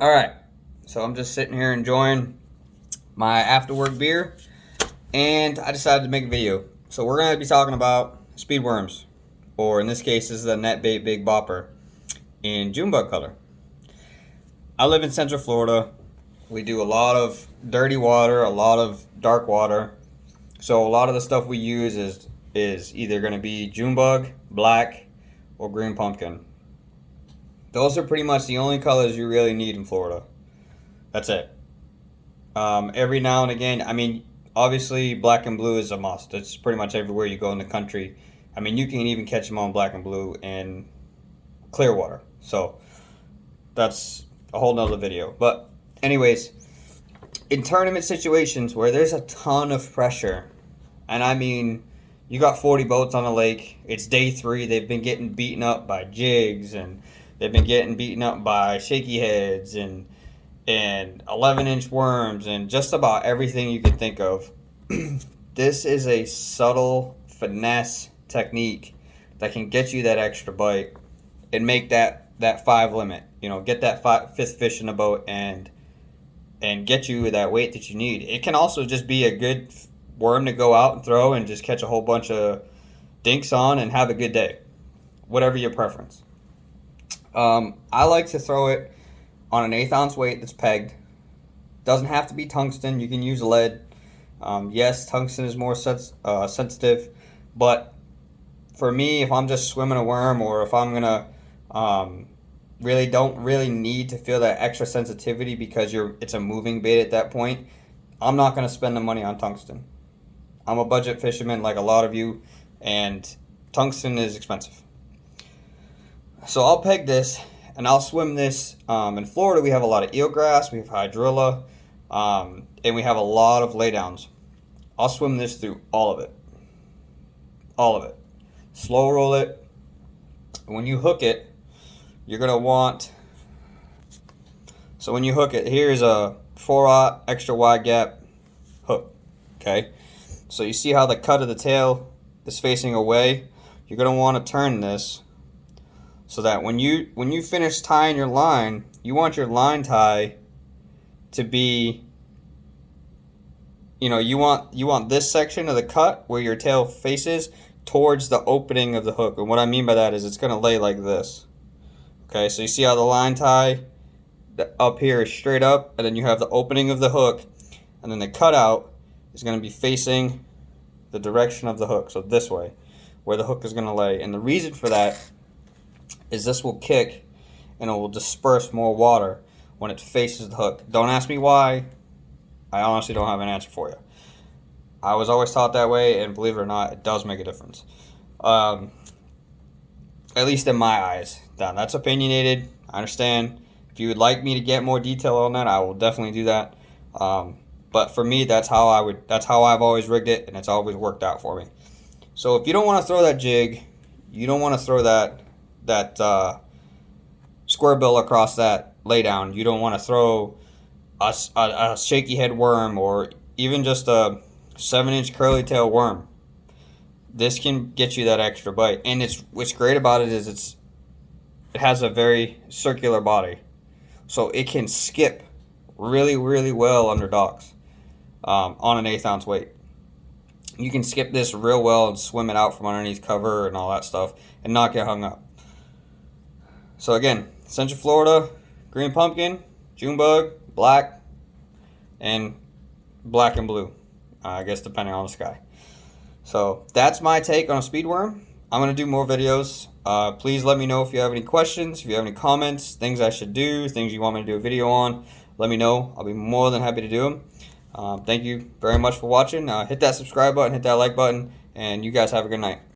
All right, so I'm just sitting here enjoying my after work beer, and I decided to make a video. So we're gonna be talking about speed worms, or in this case, this is the NetBait Big Bopper in June bug color. I live in Central Florida. We do a lot of dirty water, a lot of dark water. So a lot of the stuff we use is either gonna be June bug, black, or green pumpkin. Those are pretty much the only colors you really need in Florida. That's it. Every now and again, I mean, obviously black and blue is a must. It's pretty much everywhere you go in the country. I mean, you can even catch them on black and blue in Clearwater. So that's a whole nother video. But anyways, in tournament situations where there's a ton of pressure, and I mean, you got 40 boats on the lake. It's day 3. They've been getting beaten up by jigs, and they've been getting beaten up by shaky heads and 11-inch worms and just about everything you can think of. This is a subtle finesse technique that can get you that extra bite and make that 5 limit. You know, get that fifth fish in the boat and get you that weight that you need. It can also just be a good worm to go out and throw and just catch a whole bunch of dinks on and have a good day, whatever your preference. I like to throw it on an 1/8 ounce weight that's pegged. Doesn't have to be tungsten. You can use lead. Yes, tungsten is more sensitive, but for me, if I'm just swimming a worm, or if I'm gonna don't really need to feel that extra sensitivity because it's a moving bait at that point, I'm not gonna spend the money on tungsten. I'm a budget fisherman like a lot of you, and tungsten is expensive. So I'll peg this and I'll swim this. In Florida, we have a lot of eelgrass, we have hydrilla, and we have a lot of laydowns. I'll swim this through all of it. All of it. Slow roll it. When you hook it, you're going to want... So when you hook it, here's a 4/0 extra wide gap hook. Okay? So you see how the cut of the tail is facing away? You're going to want to turn this so that when you finish tying your line, you want your line tie to be, you want this section of the cut where your tail faces towards the opening of the hook. And what I mean by that is it's going to lay like this. Okay, so you see how the line tie up here is straight up, and then you have the opening of the hook, and then the cutout is going to be facing the direction of the hook, so this way, where the hook is going to lay. And the reason for that is this will kick and it will disperse more water when it faces the hook. Don't ask me why. I honestly don't have an answer for you. I was always taught that way, and believe it or not, it does make a difference. At least in my eyes. Now, that's opinionated. I understand. If you would like me to get more detail on that, I will definitely do that. But for me, that's how I've always rigged it, and it's always worked out for me. So if you don't want to throw that jig, you don't want to throw that square bill across that laydown, you don't want to throw a shaky head worm or even just a 7-inch curly tail worm. This can get you that extra bite. And what's great about it is it has a very circular body, so it can skip really, really well under docks on an 1/8 ounce weight. You can skip this real well and swim it out from underneath cover and all that stuff and not get hung up. So again, Central Florida, green pumpkin, June bug, black, and black and blue. I guess depending on the sky. So that's my take on a speed worm. I'm going to do more videos. Please let me know if you have any questions, if you have any comments, things I should do, things you want me to do a video on. Let me know. I'll be more than happy to do them. Thank you very much for watching. Hit that subscribe button, hit that like button, and you guys have a good night.